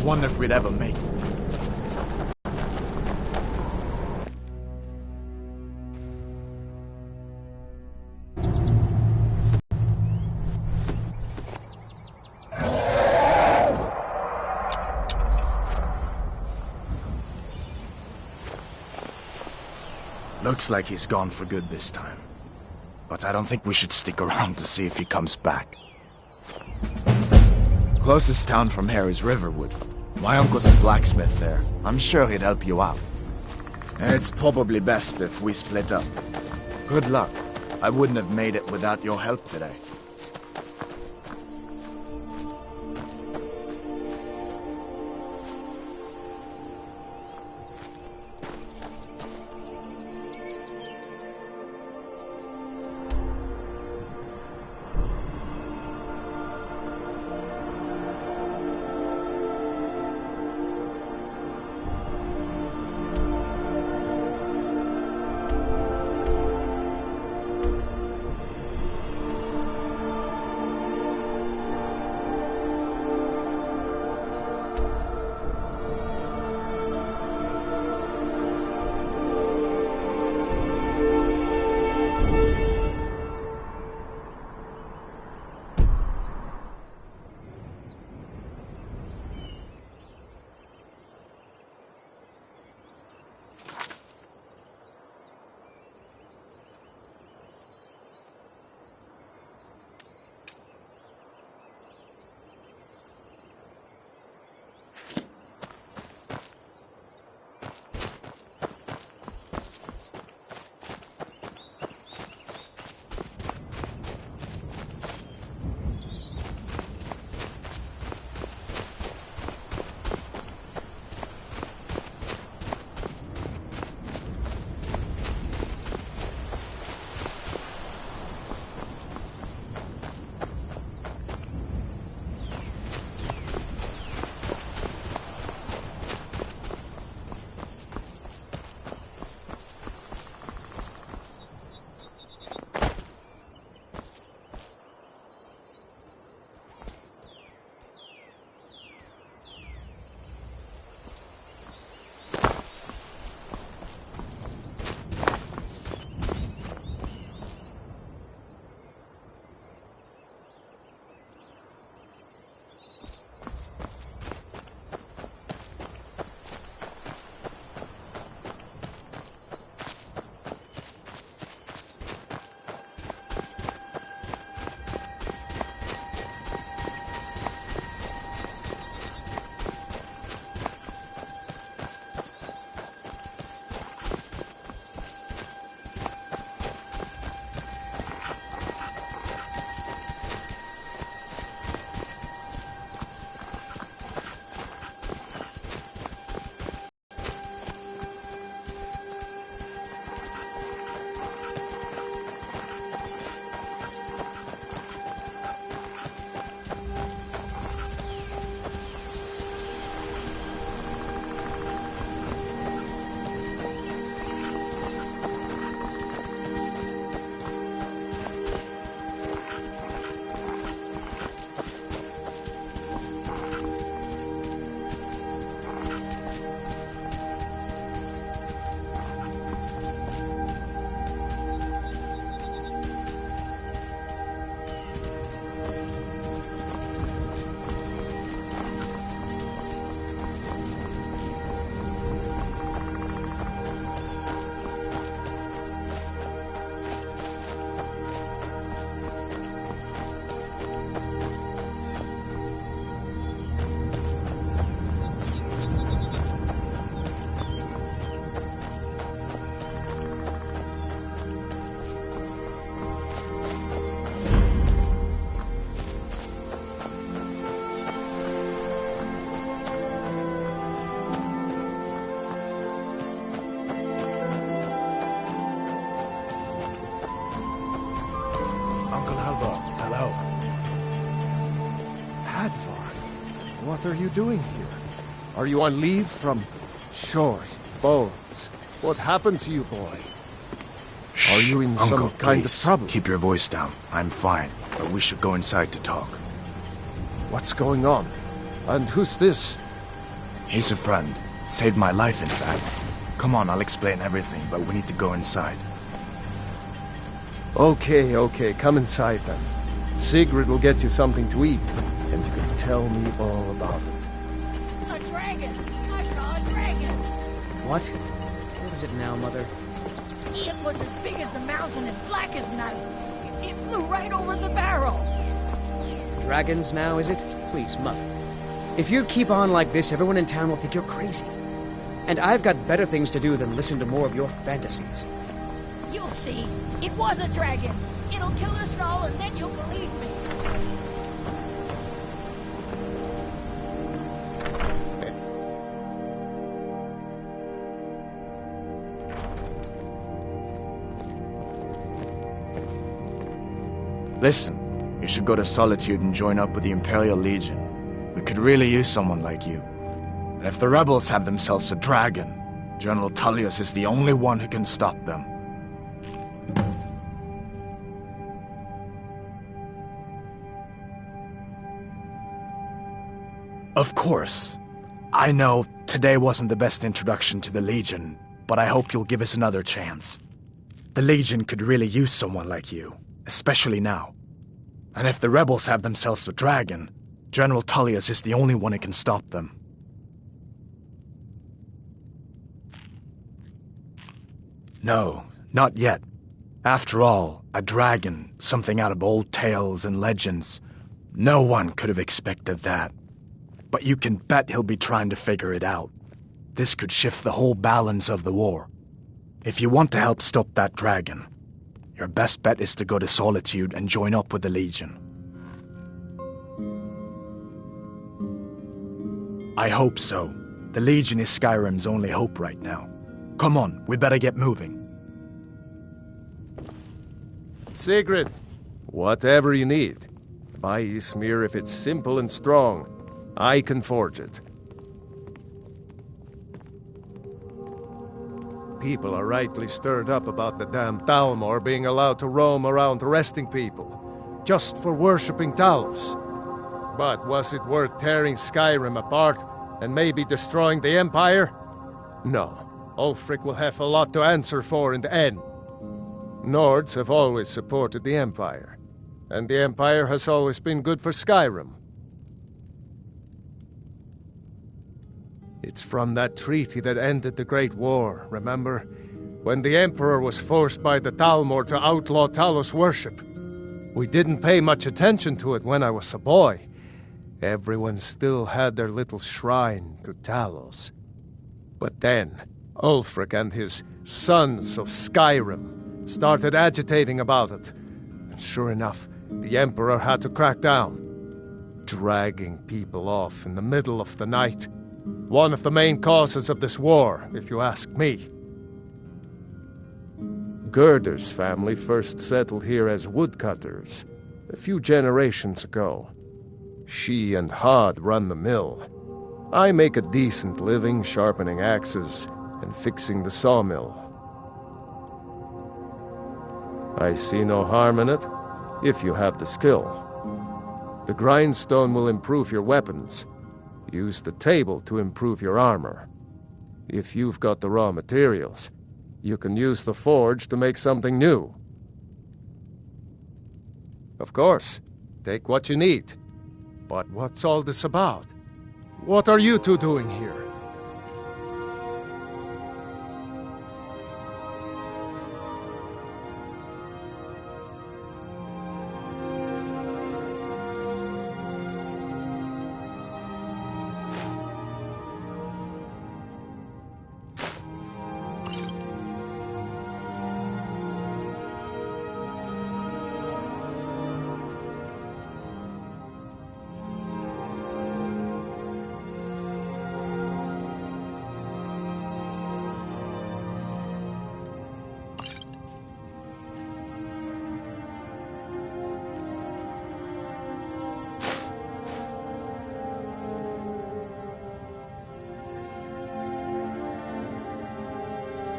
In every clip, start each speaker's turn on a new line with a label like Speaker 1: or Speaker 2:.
Speaker 1: wonder if we'd ever make it. Looks like he's gone for good this time. But I don't think we should stick around to see if he comes back. Closest town from here is Riverwood. My uncle's a blacksmith there. I'm sure he'd help you out. It's probably best if we split up. Good luck. I wouldn't have made it without your help today.
Speaker 2: What are you doing here? Are you on leave from shores, bones? What happened to you, boy?
Speaker 1: Shh,
Speaker 2: are you in
Speaker 1: Uncle,
Speaker 2: some kind
Speaker 1: please,
Speaker 2: of trouble?
Speaker 1: Keep your voice down. I'm fine, but we should go inside to talk.
Speaker 2: What's going on? And who's this?
Speaker 1: He's a friend. Saved my life, in fact. Come on, I'll explain everything, but we need to go inside.
Speaker 2: Okay, come inside then. Sigrid will get you something to eat, and you can tell me all about it.
Speaker 3: A dragon! I saw a dragon!
Speaker 4: What? What is it now, Mother?
Speaker 3: It was as big as the mountain and black as night. It flew right over the barrel.
Speaker 4: Dragons now, is it? Please, Mother. If you keep on like this, everyone in town will think you're crazy. And I've got better things to do than listen to more of your fantasies.
Speaker 3: You'll see. It was a dragon. It'll kill us all, and then you'll believe me.
Speaker 1: Listen, you should go to Solitude and join up with the Imperial Legion. We could really use someone like you. And if the rebels have themselves a dragon, General Tullius is the only one who can stop them. Of course. I know today wasn't the best introduction to the Legion, but I hope you'll give us another chance. The Legion could really use someone like you, especially now. And if the rebels have themselves a dragon, General Tullius is the only one who can stop them. No, not yet. After all, a dragon, something out of old tales and legends. No one could have expected that. But you can bet he'll be trying to figure it out. This could shift the whole balance of the war. If you want to help stop that dragon, your best bet is to go to Solitude and join up with the Legion. I hope so. The Legion is Skyrim's only hope right now. Come on, we better get moving.
Speaker 2: Sigrid, whatever you need. Buy Ysmir if it's simple and strong. I can forge it. People are rightly stirred up about the damn Thalmor being allowed to roam around arresting people, just for worshipping Talos. But was it worth tearing Skyrim apart and maybe destroying the Empire? No. Ulfric will have a lot to answer for in the end. Nords have always supported the Empire, and the Empire has always been good for Skyrim. It's from that treaty that ended the Great War, remember? When the Emperor was forced by the Thalmor to outlaw Talos worship. We didn't pay much attention to it when I was a boy. Everyone still had their little shrine to Talos. But then, Ulfric and his Sons of Skyrim started agitating about it. And sure enough, the Emperor had to crack down, dragging people off in the middle of the night. One of the main causes of this war, if you ask me. Gerder's family first settled here as woodcutters, a few generations ago. She and Hod run the mill. I make a decent living sharpening axes and fixing the sawmill. I see no harm in it, if you have the skill. The grindstone will improve your weapons. Use the table to improve your armor. If you've got the raw materials, you can use the forge to make something new. Of course, take what you need. But what's all this about? What are you two doing here?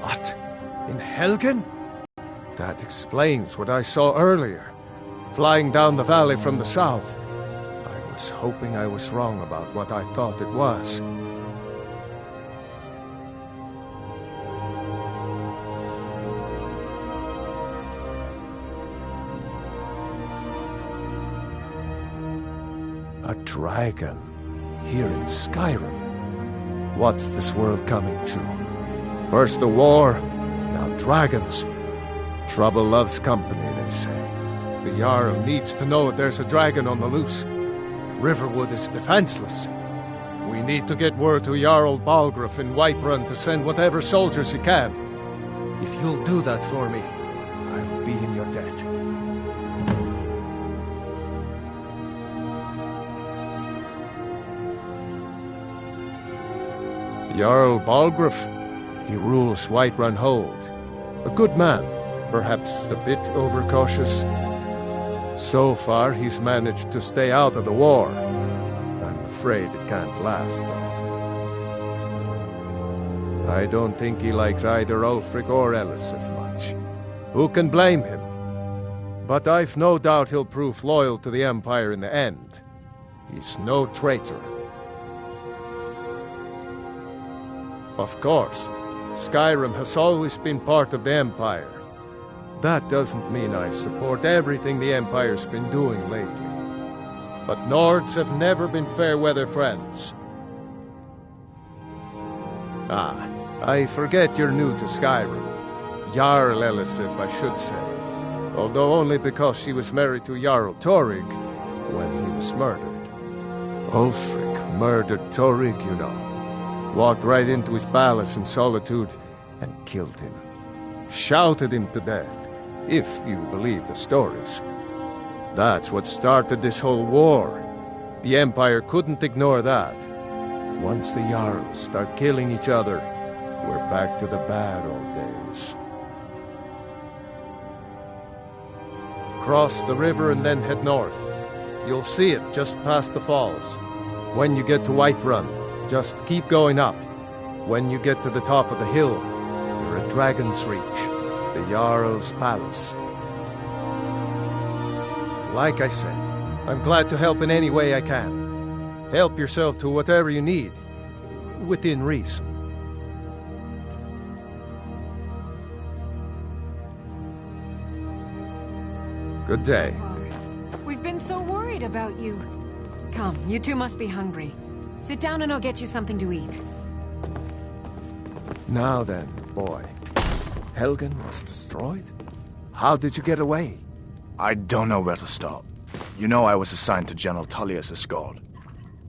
Speaker 2: What? In Helgen? That explains what I saw earlier, flying down the valley from the south. I was hoping I was wrong about what I thought it was. dragon. Here in Skyrim. What's this world coming to? First the war, now dragons. Trouble loves company, they say. The Jarl needs to know if there's a dragon on the loose. Riverwood is defenseless. We need to get word to Jarl Balgruuf in Whiterun to send whatever soldiers he can. If you'll do that for me, I'll be in your debt. Jarl Balgruuf. He rules Whiterun Hold. A good man, perhaps a bit overcautious. So far, he's managed to stay out of the war. I'm afraid it can't last, though. I don't think he likes either Ulfric or Elisif much. Who can blame him? But I've no doubt he'll prove loyal to the Empire in the end. He's no traitor. Of course, Skyrim has always been part of the Empire. That doesn't mean I support everything the Empire's been doing lately. But Nords have never been fair-weather friends. Ah, I forget you're new to Skyrim. Jarl Elisif, I should say. Although only because she was married to Jarl Torrig when he was murdered. Ulfric murdered Torrig, you know. Walked right into his palace in Solitude and killed him. Shouted him to death. If you believe the stories. That's what started this whole war. The Empire couldn't ignore that. Once the Jarls start killing each other, we're back to the bad old days. Cross the river and then head north. You'll see it just past the falls. When you get to Whiterun, just keep going up. When you get to the top of the hill, you're at Dragon's Reach. The Jarl's Palace. Like I said, I'm glad to help in any way I can. Help yourself to whatever you need, within reason. Good day.
Speaker 5: We've been so worried about you. Come, you two must be hungry. Sit down and I'll get you something to eat.
Speaker 2: Now then, boy. Helgen was destroyed? How did you get away?
Speaker 1: I don't know where to start. You know I was assigned to General Tullius' escort.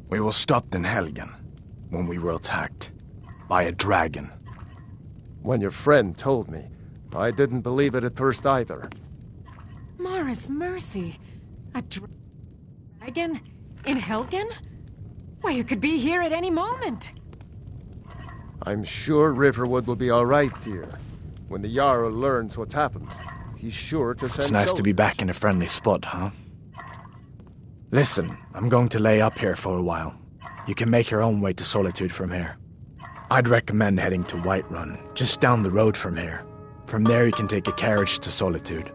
Speaker 1: We were stopped in Helgen when we were attacked by a dragon.
Speaker 2: When your friend told me, I didn't believe it at first either.
Speaker 5: Mara's mercy. A dragon? In Helgen? Why, you could be here at any moment.
Speaker 2: I'm sure Riverwood will be all right, dear. When the Jarl learns what's happened, he's sure to send
Speaker 1: It's nice to be back in a friendly spot, huh? Listen, I'm going to lay up here for a while. You can make your own way to Solitude from here. I'd recommend heading to Whiterun, just down the road from here. From there you can take a carriage to Solitude.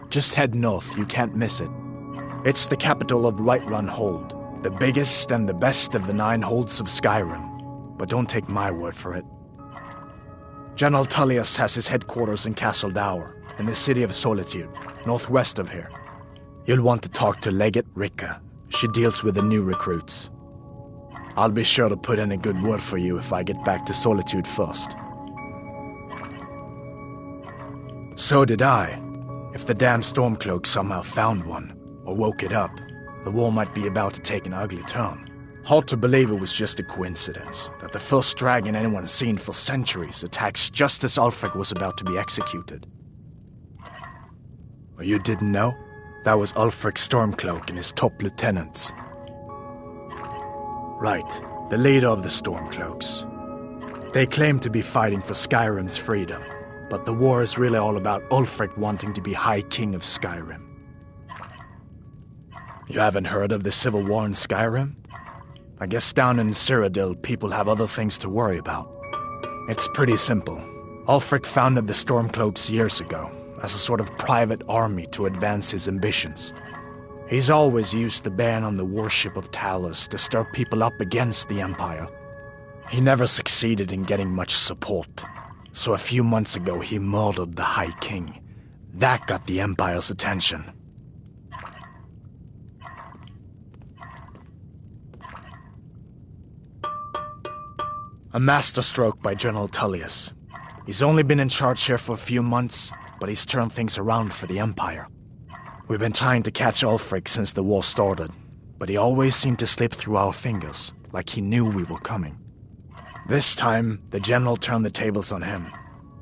Speaker 1: Just head north, you can't miss it. It's the capital of Whiterun Hold, the biggest and the best of the 9 holds of Skyrim. But don't take my word for it. General Tullius has his headquarters in Castle Dower, in the city of Solitude, northwest of here. You'll want to talk to Legate Ricka. She deals with the new recruits. I'll be sure to put in a good word for you if I get back to Solitude first. So did I. If the damn Stormcloak somehow found one, or woke it up, the war might be about to take an ugly turn. Hard to believe it was just a coincidence that the first dragon anyone's seen for centuries attacks just as Ulfric was about to be executed. Or you didn't know? That was Ulfric's Stormcloak and his top lieutenants. Right, the leader of the Stormcloaks. They claim to be fighting for Skyrim's freedom, but the war is really all about Ulfric wanting to be High King of Skyrim. You haven't heard of the Civil War in Skyrim? I guess down in Cyrodiil, people have other things to worry about. It's pretty simple. Ulfric founded the Stormcloaks years ago, as a sort of private army to advance his ambitions. He's always used the ban on the worship of Talos to stir people up against the Empire. He never succeeded in getting much support, so a few months ago he murdered the High King. That got the Empire's attention. A masterstroke by General Tullius. He's only been in charge here for a few months, but he's turned things around for the Empire. We've been trying to catch Ulfric since the war started, but he always seemed to slip through our fingers, like he knew we were coming. This time, the General turned the tables on him.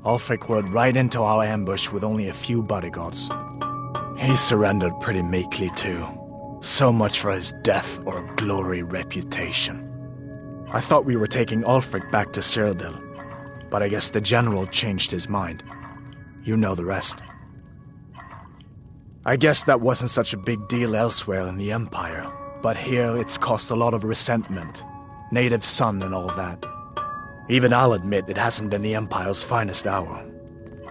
Speaker 1: Ulfric rode right into our ambush with only a few bodyguards. He surrendered pretty meekly too. So much for his death or glory reputation. I thought we were taking Ulfric back to Cyrodiil, but I guess the General changed his mind. You know the rest. I guess that wasn't such a big deal elsewhere in the Empire, but here it's caused a lot of resentment. Native son and all that. Even I'll admit it hasn't been the Empire's finest hour.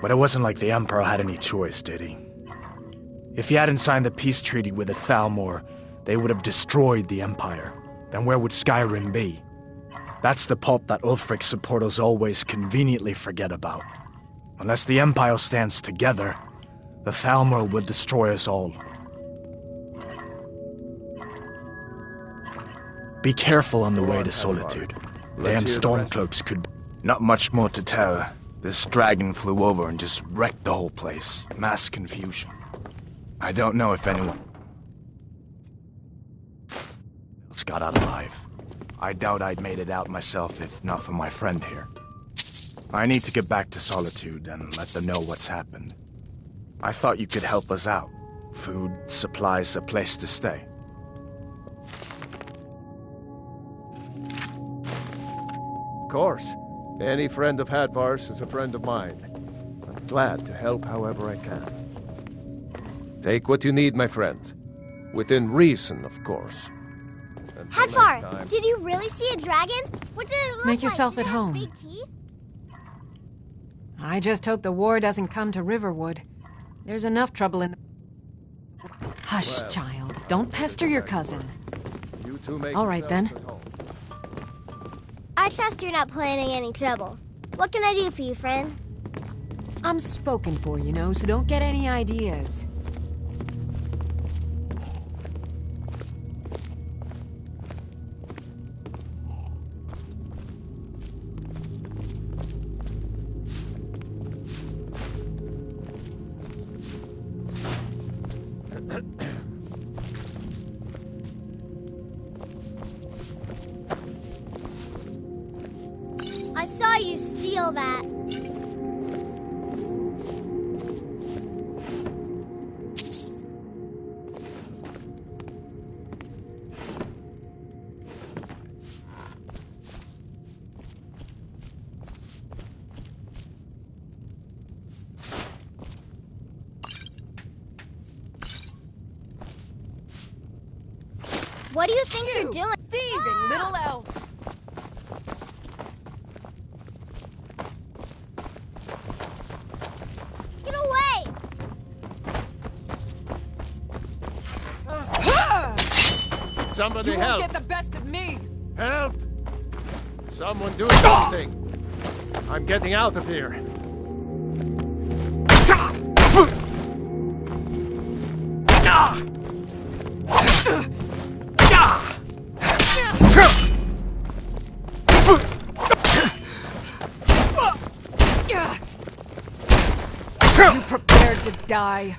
Speaker 1: But it wasn't like the Emperor had any choice, did he? If he hadn't signed the peace treaty with the Thalmor, they would have destroyed the Empire. Then where would Skyrim be? That's the part that Ulfric's supporters always conveniently forget about. Unless the Empire stands together, the Thalmor will destroy us all. Be careful on the way to Solitude. Damn Stormcloaks could... Not much more to tell. This dragon flew over and just wrecked the whole place. Mass confusion. I don't know if anyone else got out alive. I doubt I'd made it out myself if not for my friend here. I need to get back to Solitude and let them know what's happened. I thought you could help us out. Food, supplies, a place to stay.
Speaker 2: Of course. Any friend of Hadvar's is a friend of mine. I'm glad to help however I can. Take what you need, my friend. Within reason, of course. Until next
Speaker 6: Hadvar,
Speaker 2: time.
Speaker 6: did you really see a dragon? What did it look like?
Speaker 5: Make yourself
Speaker 6: Did
Speaker 5: at
Speaker 6: it have
Speaker 5: home.
Speaker 6: Big teeth?
Speaker 5: I just hope the war doesn't come to Riverwood. There's enough trouble in the... Hush,
Speaker 2: Well,
Speaker 5: child. Don't pester your cousin.
Speaker 2: You two make
Speaker 5: All right,
Speaker 2: yourselves
Speaker 5: then.
Speaker 2: at home.
Speaker 6: I trust you're not planning any trouble. What can I do for you, friend?
Speaker 5: I'm spoken for, you know, so don't get any ideas.
Speaker 6: I saw you steal that. What do you think you're doing?
Speaker 3: Thieving little elf!
Speaker 6: Get away!
Speaker 2: Somebody
Speaker 3: You won't
Speaker 2: help!
Speaker 3: get the best of me!
Speaker 2: Help! Someone do something! I'm getting out of here.
Speaker 3: You prepared to die.